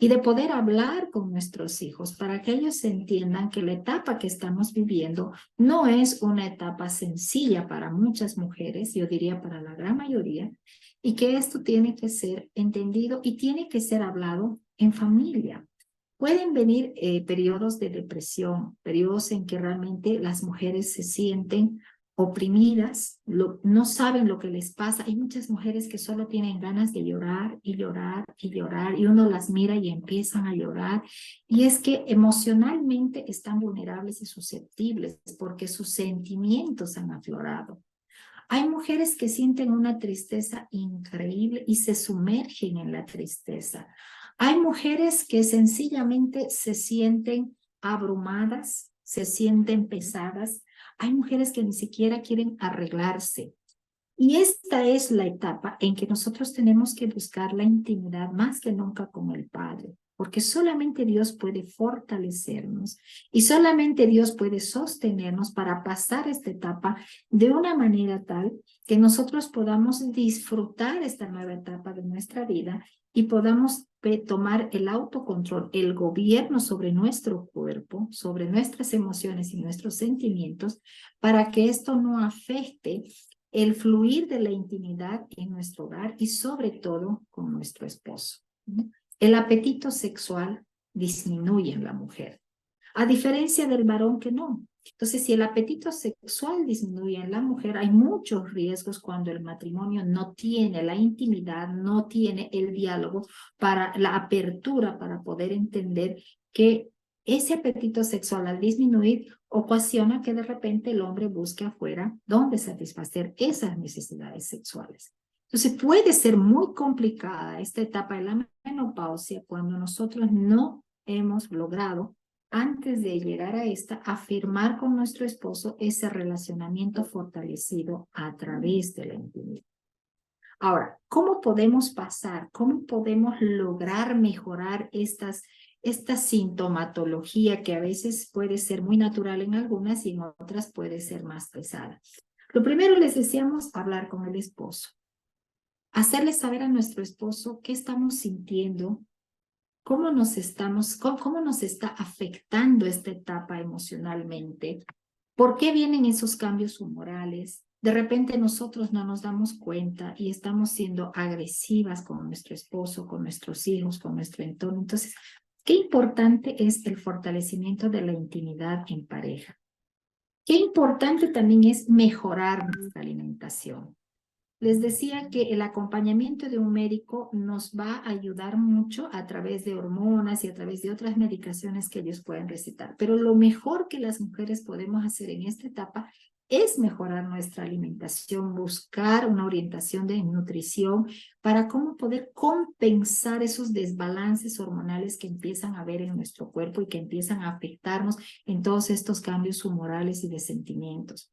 Speaker 1: y de poder hablar con nuestros hijos para que ellos entiendan que la etapa que estamos viviendo no es una etapa sencilla para muchas mujeres, yo diría para la gran mayoría, y que esto tiene que ser entendido y tiene que ser hablado en familia. Pueden venir periodos de depresión, periodos en que realmente las mujeres se sienten oprimidas, no saben lo que les pasa. Hay muchas mujeres que solo tienen ganas de llorar y llorar y llorar, y uno las mira y empiezan a llorar. Y es que emocionalmente están vulnerables y susceptibles porque sus sentimientos han aflorado. Hay mujeres que sienten una tristeza increíble y se sumergen en la tristeza. Hay mujeres que sencillamente se sienten abrumadas, se sienten pesadas. Hay mujeres que ni siquiera quieren arreglarse. Y esta es la etapa en que nosotros tenemos que buscar la intimidad más que nunca con el Padre, porque solamente Dios puede fortalecernos y solamente Dios puede sostenernos para pasar esta etapa de una manera tal que nosotros podamos disfrutar esta nueva etapa de nuestra vida y podamos tomar el autocontrol, el gobierno sobre nuestro cuerpo, sobre nuestras emociones y nuestros sentimientos, para que esto no afecte el fluir de la intimidad en nuestro hogar y sobre todo con nuestro esposo. El apetito sexual disminuye en la mujer, a diferencia del varón que no. Entonces, si el apetito sexual disminuye en la mujer, hay muchos riesgos cuando el matrimonio no tiene la intimidad, no tiene el diálogo, para la apertura para poder entender que ese apetito sexual al disminuir ocasiona que de repente el hombre busque afuera dónde satisfacer esas necesidades sexuales. Entonces puede ser muy complicada esta etapa de la menopausia cuando nosotros no hemos logrado, antes de llegar a esta, afirmar con nuestro esposo ese relacionamiento fortalecido a través de la intimidad. Ahora, ¿cómo podemos pasar? ¿Cómo podemos lograr mejorar esta sintomatología que a veces puede ser muy natural en algunas y en otras puede ser más pesada? Lo primero, les decíamos, hablar con el esposo. Hacerle saber a nuestro esposo qué estamos sintiendo, cómo nos está afectando esta etapa emocionalmente, por qué vienen esos cambios humorales. De repente nosotros no nos damos cuenta y estamos siendo agresivas con nuestro esposo, con nuestros hijos, con nuestro entorno. Entonces, qué importante es el fortalecimiento de la intimidad en pareja. Qué importante también es mejorar nuestra alimentación. Les decía que el acompañamiento de un médico nos va a ayudar mucho a través de hormonas y a través de otras medicaciones que ellos pueden recetar. Pero lo mejor que las mujeres podemos hacer en esta etapa es mejorar nuestra alimentación, buscar una orientación de nutrición para cómo poder compensar esos desbalances hormonales que empiezan a haber en nuestro cuerpo y que empiezan a afectarnos en todos estos cambios humorales y de sentimientos.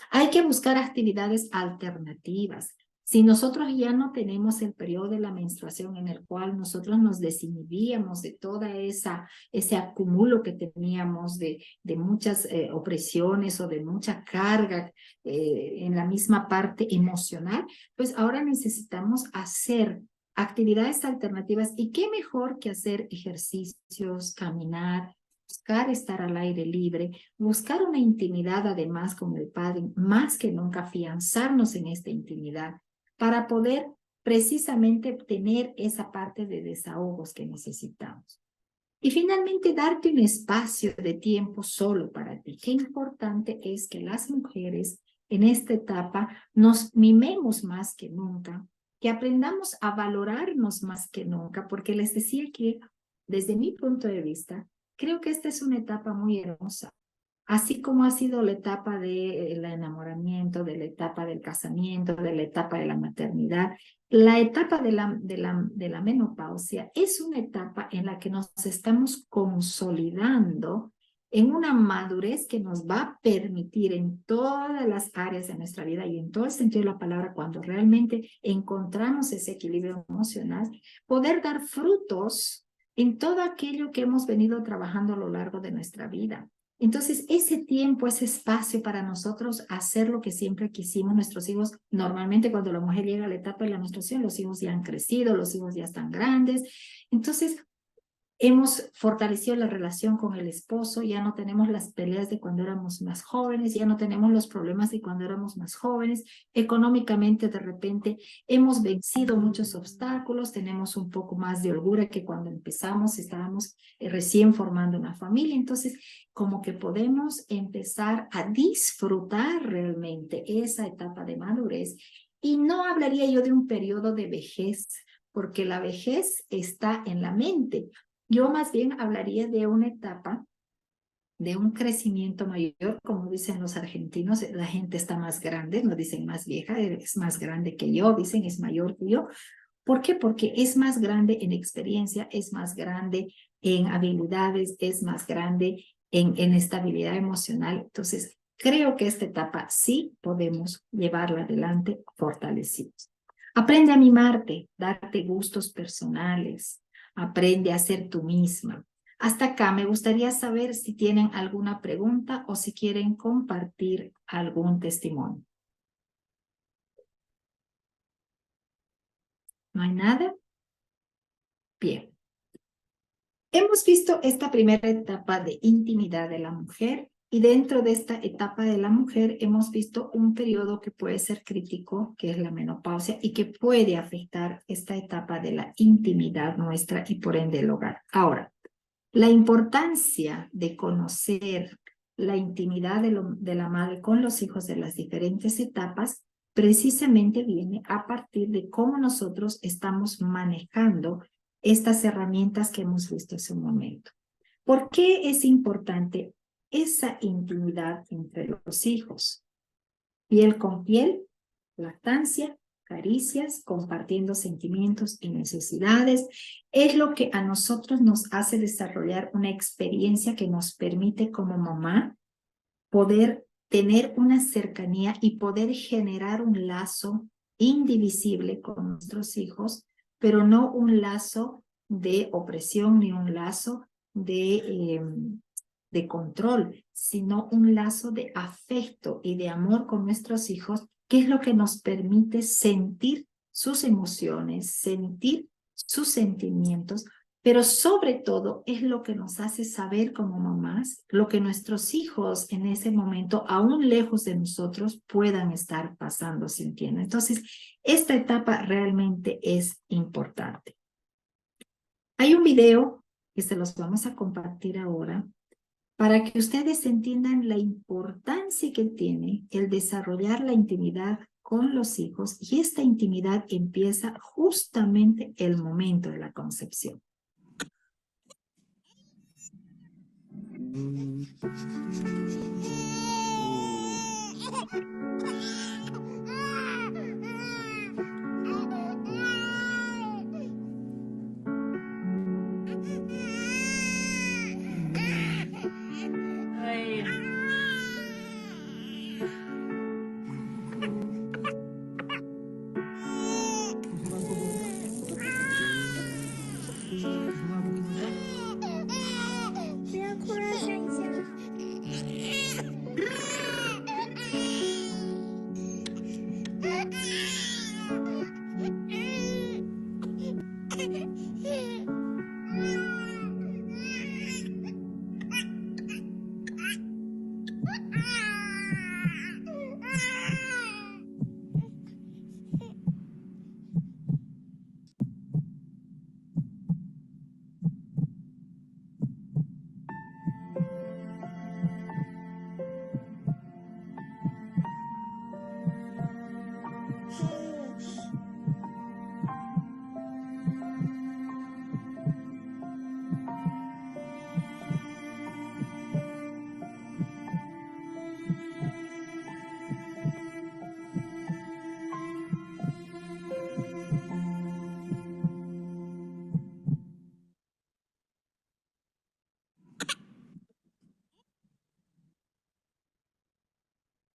Speaker 1: Hay que buscar actividades alternativas. Si nosotros ya no tenemos el periodo de la menstruación en el cual nosotros nos desinhibíamos de toda ese acumulo que teníamos de muchas opresiones o de mucha carga en la misma parte emocional, pues ahora necesitamos hacer actividades alternativas. ¿Y qué mejor que hacer ejercicios, caminar, buscar estar al aire libre, buscar una intimidad además con el Padre, más que nunca afianzarnos en esta intimidad para poder precisamente tener esa parte de desahogos que necesitamos? Y finalmente, darte un espacio de tiempo solo para ti. Qué importante es que las mujeres en esta etapa nos mimemos más que nunca, que aprendamos a valorarnos más que nunca, porque les decía que desde mi punto de vista, creo que esta es una etapa muy hermosa. Así como ha sido la etapa del enamoramiento, de la etapa del casamiento, de la etapa de la maternidad, la etapa de la menopausia es una etapa en la que nos estamos consolidando en una madurez que nos va a permitir en todas las áreas de nuestra vida y en todo el sentido de la palabra, cuando realmente encontramos ese equilibrio emocional, poder dar frutos en todo aquello que hemos venido trabajando a lo largo de nuestra vida. Entonces, ese tiempo, ese espacio para nosotros hacer lo que siempre quisimos, nuestros hijos, normalmente cuando la mujer llega a la etapa de la menstruación, los hijos ya han crecido, los hijos ya están grandes. Entonces, Hemos fortalecido la relación con el esposo, ya no tenemos las peleas de cuando éramos más jóvenes, ya no tenemos los problemas de cuando éramos más jóvenes. Económicamente, de repente, hemos vencido muchos obstáculos, tenemos un poco más de holgura que cuando empezamos, estábamos recién formando una familia. Entonces, como que podemos empezar a disfrutar realmente esa etapa de madurez. Y no hablaría yo de un periodo de vejez, porque la vejez está en la mente. Yo más bien hablaría de una etapa de un crecimiento mayor, como dicen los argentinos, la gente está más grande, no dicen más vieja, es más grande que yo, dicen es mayor que yo. ¿Por qué? Porque es más grande en experiencia, es más grande en habilidades, es más grande en estabilidad emocional. Entonces, creo que esta etapa sí podemos llevarla adelante fortalecidos. Aprende a mimarte, darte gustos personales, aprende a ser tú misma. Hasta acá me gustaría saber si tienen alguna pregunta o si quieren compartir algún testimonio. ¿No hay nada? Bien. Hemos visto esta primera etapa de intimidad de la mujer y dentro de esta etapa de la mujer hemos visto un periodo que puede ser crítico, que es la menopausia, y que puede afectar esta etapa de la intimidad nuestra y por ende el hogar. Ahora, la importancia de conocer la intimidad de la madre con los hijos de las diferentes etapas precisamente viene a partir de cómo nosotros estamos manejando estas herramientas que hemos visto hace un momento. ¿Por qué es importante esa intimidad entre los hijos? Piel con piel, lactancia, caricias, compartiendo sentimientos y necesidades, es lo que a nosotros nos hace desarrollar una experiencia que nos permite como mamá poder tener una cercanía y poder generar un lazo indivisible con nuestros hijos, pero no un lazo de opresión ni un lazo de control, sino un lazo de afecto y de amor con nuestros hijos, que es lo que nos permite sentir sus emociones, sentir sus sentimientos, pero sobre todo es lo que nos hace saber como mamás lo que nuestros hijos en ese momento, aún lejos de nosotros, puedan estar pasando, sintiendo. Entonces, esta etapa realmente es importante. Hay un video que se los vamos a compartir ahora para que ustedes entiendan la importancia que tiene el desarrollar la intimidad con los hijos, y esta intimidad empieza justamente el momento de la concepción.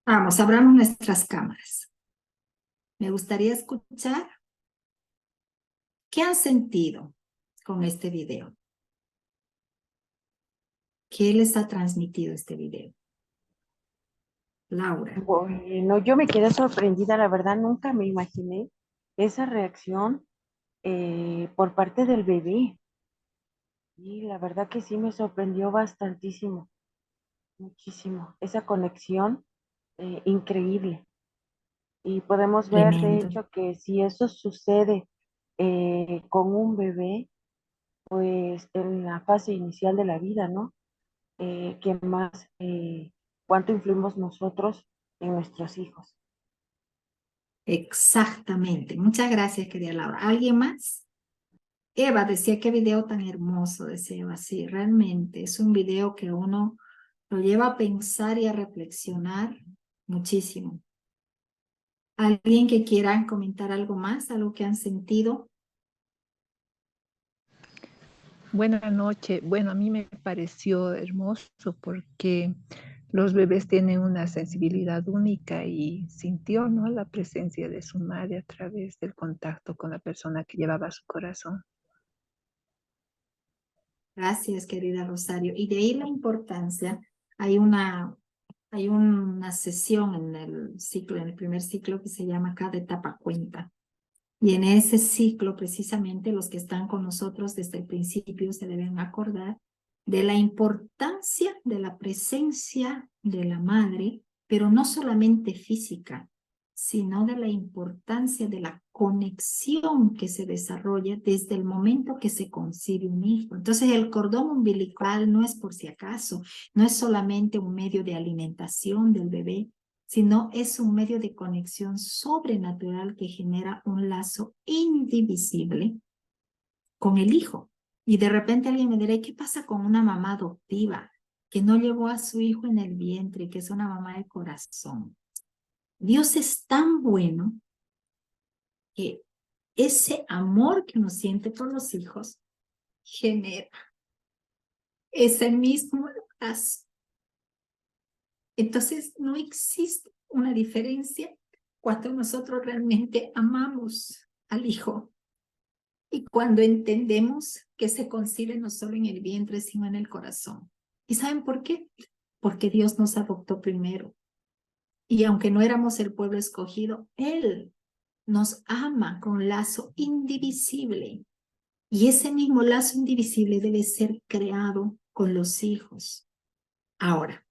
Speaker 1: Vamos, abramos nuestras cámaras. Me gustaría escuchar qué han sentido con este video. ¿Qué les ha transmitido este video? Laura.
Speaker 8: Bueno, yo me quedé sorprendida, la verdad, nunca me imaginé esa reacción por parte del bebé. Y la verdad que sí me sorprendió bastantísimo, muchísimo. Esa conexión increíble. Y podemos ver, de
Speaker 1: Tremendo.
Speaker 8: hecho, que si eso sucede con un bebé, pues en la fase inicial de la vida, ¿no? ¿Qué más? ¿Cuánto influimos nosotros en nuestros hijos?
Speaker 1: Exactamente. Muchas gracias, querida Laura. ¿Alguien más? Eva decía, qué video tan hermoso, decía Eva. Sí, realmente es un video que uno lo lleva a pensar y a reflexionar muchísimo. ¿Alguien que quiera comentar algo más, algo que han sentido?
Speaker 9: Buenas noches. Bueno, a mí me pareció hermoso porque los bebés tienen una sensibilidad única y sintió, ¿no?, la presencia de su madre a través del contacto con la persona que llevaba su corazón.
Speaker 1: Gracias, querida Rosario. Y de ahí la importancia, hay una sesión en el ciclo, en el primer ciclo que se llama Cada etapa cuenta. Y en ese ciclo, precisamente, los que están con nosotros desde el principio se deben acordar de la importancia de la presencia de la madre, pero no solamente física, sino de la importancia de la conexión que se desarrolla desde el momento que se concibe un hijo. Entonces, el cordón umbilical no es por si acaso, no es solamente un medio de alimentación del bebé, sino es un medio de conexión sobrenatural que genera un lazo indivisible con el hijo. Y de repente alguien me dirá, ¿qué pasa con una mamá adoptiva que no llevó a su hijo en el vientre, que es una mamá de corazón? Dios es tan bueno que ese amor que uno siente por los hijos genera ese mismo lazo. Entonces no existe una diferencia cuando nosotros realmente amamos al hijo y cuando entendemos que se concibe no solo en el vientre, sino en el corazón. ¿Y saben por qué? Porque Dios nos adoptó primero. Y aunque no éramos el pueblo escogido, Él nos ama con lazo indivisible. Y ese mismo lazo indivisible debe ser creado con los hijos. Ahora,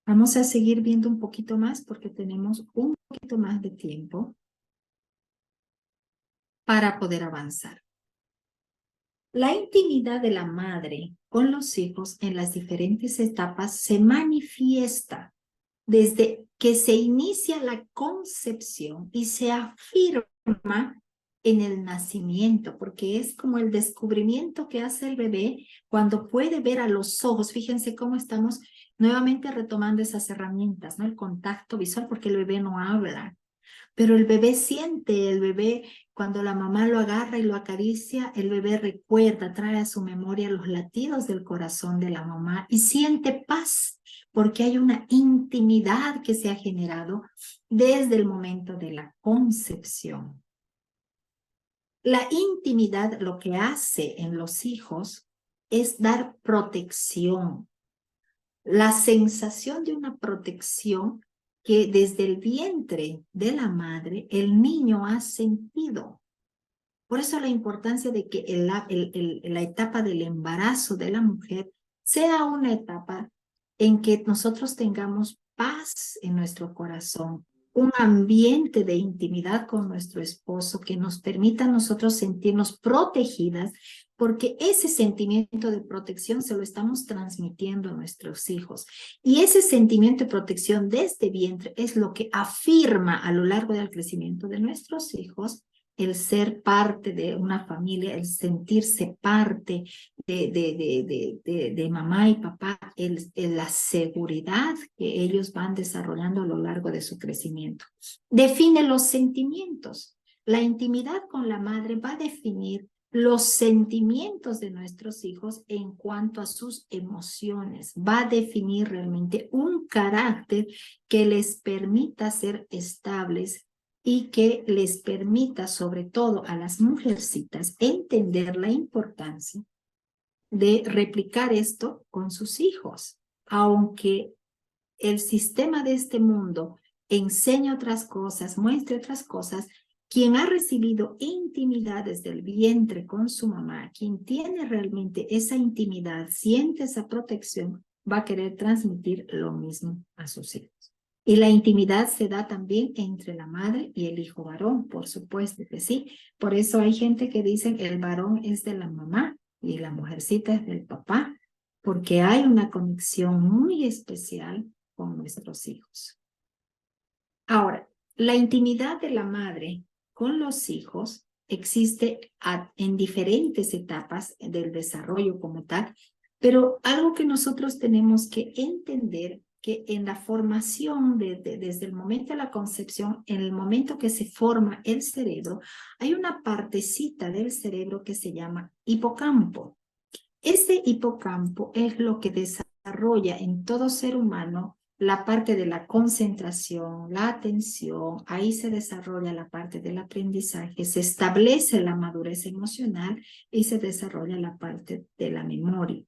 Speaker 1: vamos a seguir viendo un poquito más porque tenemos un poquito más de tiempo para poder avanzar. La intimidad de la madre con los hijos en las diferentes etapas se manifiesta desde que se inicia la concepción y se afirma en el nacimiento, porque es como el descubrimiento que hace el bebé cuando puede ver a los ojos. Fíjense cómo estamos nuevamente retomando esas herramientas, ¿no? El contacto visual, porque el bebé no habla, pero el bebé siente, el bebé cuando la mamá lo agarra y lo acaricia, el bebé recuerda, trae a su memoria los latidos del corazón de la mamá y siente paz, porque hay una intimidad que se ha generado desde el momento de la concepción. La intimidad lo que hace en los hijos es dar protección, la sensación de una protección que desde el vientre de la madre el niño ha sentido. Por eso la importancia de que la etapa del embarazo de la mujer sea una etapa en que nosotros tengamos paz en nuestro corazón, un ambiente de intimidad con nuestro esposo que nos permita a nosotros sentirnos protegidas, porque ese sentimiento de protección se lo estamos transmitiendo a nuestros hijos. Y ese sentimiento de protección desde vientre es lo que afirma a lo largo del crecimiento de nuestros hijos el ser parte de una familia, el sentirse parte de mamá y papá, la seguridad que ellos van desarrollando a lo largo de su crecimiento. Define los sentimientos. La intimidad con la madre va a definir los sentimientos de nuestros hijos en cuanto a sus emociones. Va a definir realmente un carácter que les permita ser estables y que les permita, sobre todo a las mujercitas, entender la importancia de replicar esto con sus hijos. Aunque el sistema de este mundo enseña otras cosas, muestre otras cosas, Quien ha recibido intimidad desde el vientre con su mamá, quien tiene realmente esa intimidad, siente esa protección, va a querer transmitir lo mismo a sus hijos. Y la intimidad se da también entre la madre y el hijo varón, por supuesto que sí. Por eso hay gente que dice el varón es de la mamá y la mujercita es del papá, porque hay una conexión muy especial con nuestros hijos. Ahora, la intimidad de la madre con los hijos existe en diferentes etapas del desarrollo como tal, pero algo que nosotros tenemos que entender que en la formación, desde el momento de la concepción, en el momento que se forma el cerebro, hay una partecita del cerebro que se llama hipocampo. Ese hipocampo es lo que desarrolla en todo ser humano la parte de la concentración, la atención, ahí se desarrolla la parte del aprendizaje, se establece la madurez emocional y se desarrolla la parte de la memoria.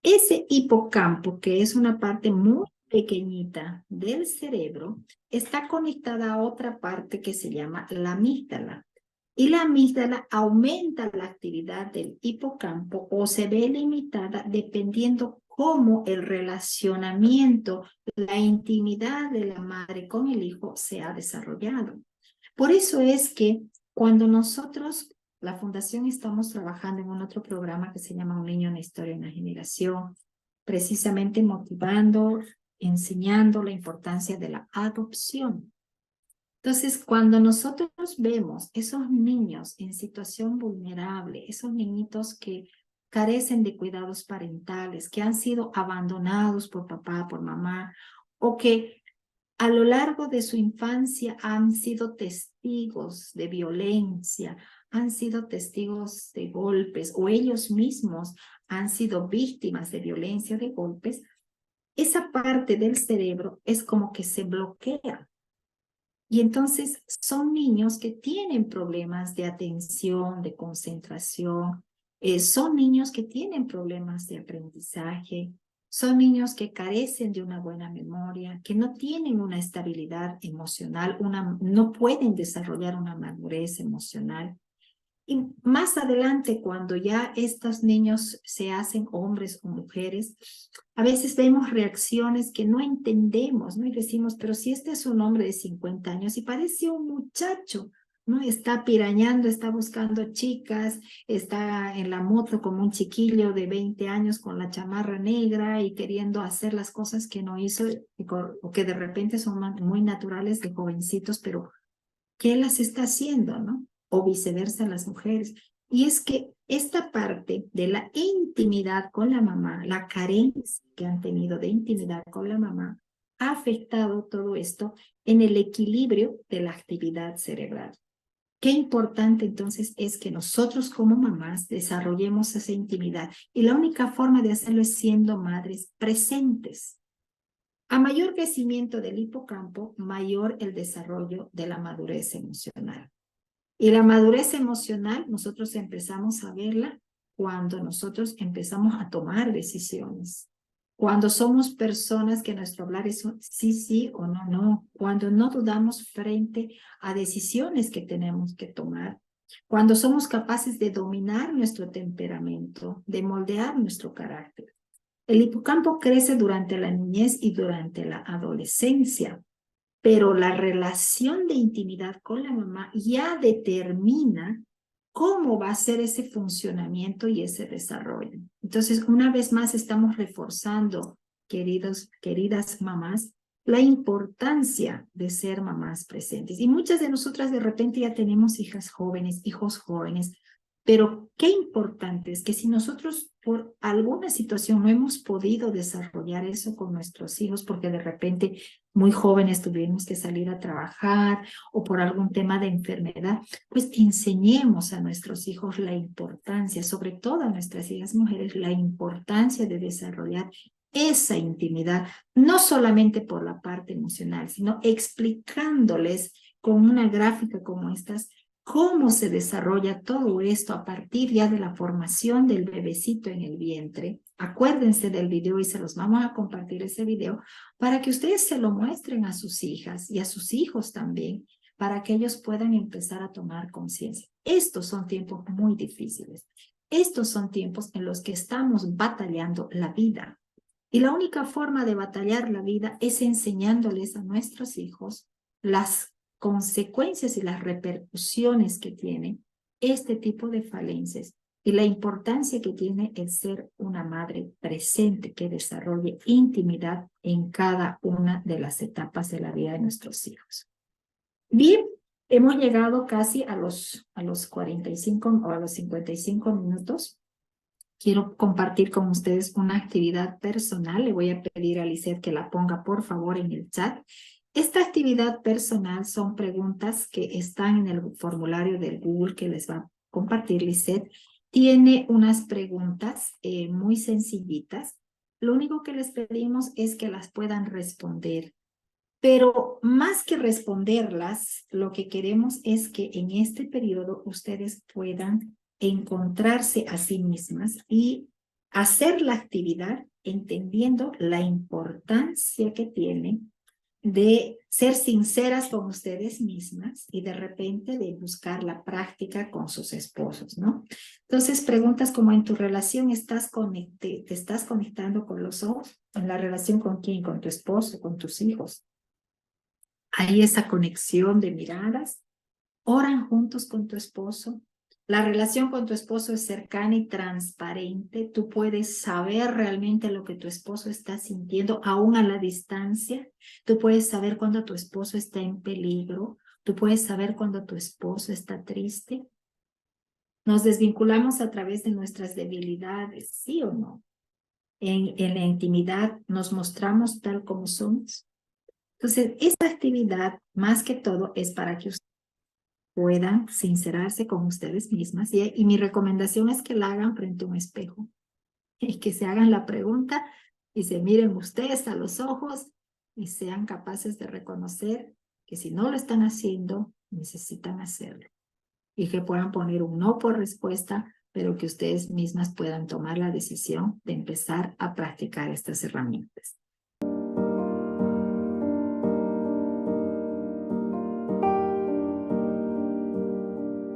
Speaker 1: Ese hipocampo, que es una parte muy pequeñita del cerebro, está conectada a otra parte que se llama la amígdala. Y la amígdala aumenta la actividad del hipocampo o se ve limitada dependiendo cómo el relacionamiento, la intimidad de la madre con el hijo se ha desarrollado. Por eso es que cuando nosotros, la Fundación, estamos trabajando en un otro programa que se llama Un niño, una historia, una generación, precisamente motivando, enseñando la importancia de la adopción. Entonces, cuando nosotros vemos esos niños en situación vulnerable, esos niñitos que carecen de cuidados parentales, que han sido abandonados por papá, por mamá, o que a lo largo de su infancia han sido testigos de violencia, han sido testigos de golpes, o ellos mismos han sido víctimas de violencia, de golpes, esa parte del cerebro es como que se bloquea. Y entonces son niños que tienen problemas de atención, de concentración, son niños que tienen problemas de aprendizaje, son niños que carecen de una buena memoria, que no tienen una estabilidad emocional, no pueden desarrollar una madurez emocional. Y más adelante, cuando ya estos niños se hacen hombres o mujeres, a veces vemos reacciones que no entendemos, ¿no? Y decimos, pero si este es un hombre de 50 años y parece un muchacho, ¿no? Está pirañando, está buscando chicas, está en la moto como un chiquillo de 20 años con la chamarra negra y queriendo hacer las cosas que no hizo o que de repente son muy naturales de jovencitos, pero ¿qué las está haciendo, no? O viceversa las mujeres. Y es que esta parte de la intimidad con la mamá, la carencia que han tenido de intimidad con la mamá, ha afectado todo esto en el equilibrio de la actividad cerebral. Qué importante entonces es que nosotros como mamás desarrollemos esa intimidad y la única forma de hacerlo es siendo madres presentes. A mayor crecimiento del hipocampo, mayor el desarrollo de la madurez emocional. Y la madurez emocional nosotros empezamos a verla cuando nosotros empezamos a tomar decisiones. Cuando somos personas que nuestro hablar es sí, sí o no, no. Cuando no dudamos frente a decisiones que tenemos que tomar. Cuando somos capaces de dominar nuestro temperamento, de moldear nuestro carácter. El hipocampo crece durante la niñez y durante la adolescencia, pero la relación de intimidad con la mamá ya determina cómo va a ser ese funcionamiento y ese desarrollo. Entonces, una vez más estamos reforzando, queridas mamás, la importancia de ser mamás presentes. Y muchas de nosotras de repente ya tenemos hijas jóvenes, hijos jóvenes, pero qué importante es que si nosotros por alguna situación no hemos podido desarrollar eso con nuestros hijos, porque de repente muy jóvenes tuvimos que salir a trabajar o por algún tema de enfermedad, pues enseñemos a nuestros hijos la importancia, sobre todo a nuestras hijas mujeres, la importancia de desarrollar esa intimidad, no solamente por la parte emocional, sino explicándoles con una gráfica como estas, cómo se desarrolla todo esto a partir ya de la formación del bebecito en el vientre. Acuérdense del video y se los vamos a compartir ese video para que ustedes se lo muestren a sus hijas y a sus hijos también, para que ellos puedan empezar a tomar conciencia. Estos son tiempos muy difíciles. Estos son tiempos en los que estamos batallando la vida. Y la única forma de batallar la vida es enseñándoles a nuestros hijos las consecuencias y las repercusiones que tiene este tipo de falencias y la importancia que tiene el ser una madre presente que desarrolle intimidad en cada una de las etapas de la vida de nuestros hijos. Bien, hemos llegado casi a los 45 o a los 55 minutos. Quiero compartir con ustedes una actividad personal. Le voy a pedir a Lisette que la ponga por favor en el chat. Esta actividad personal son preguntas que están en el formulario del Google que les va a compartir Lisette. Tiene unas preguntas muy sencillitas. Lo único que les pedimos es que las puedan responder. Pero más que responderlas, lo que queremos es que en este periodo ustedes puedan encontrarse a sí mismas y hacer la actividad entendiendo la importancia que tiene de ser sinceras con ustedes mismas y de repente de buscar la práctica con sus esposos, ¿no? Entonces, preguntas como en tu relación te estás conectando con los ojos, en la relación con quién, con tu esposo, con tus hijos. Hay esa conexión de miradas, oran juntos con tu esposo. La relación con tu esposo es cercana y transparente. Tú puedes saber realmente lo que tu esposo está sintiendo, aún a la distancia. Tú puedes saber cuando tu esposo está en peligro. Tú puedes saber cuando tu esposo está triste. Nos desvinculamos a través de nuestras debilidades, ¿sí o no? En la intimidad nos mostramos tal como somos. Entonces, esta actividad, más que todo, es para que ustedes puedan sincerarse con ustedes mismas. Y mi recomendación es que la hagan frente a un espejo y que se hagan la pregunta y se miren ustedes a los ojos y sean capaces de reconocer que si no lo están haciendo, necesitan hacerlo. Y que puedan poner un no por respuesta, pero que ustedes mismas puedan tomar la decisión de empezar a practicar estas herramientas.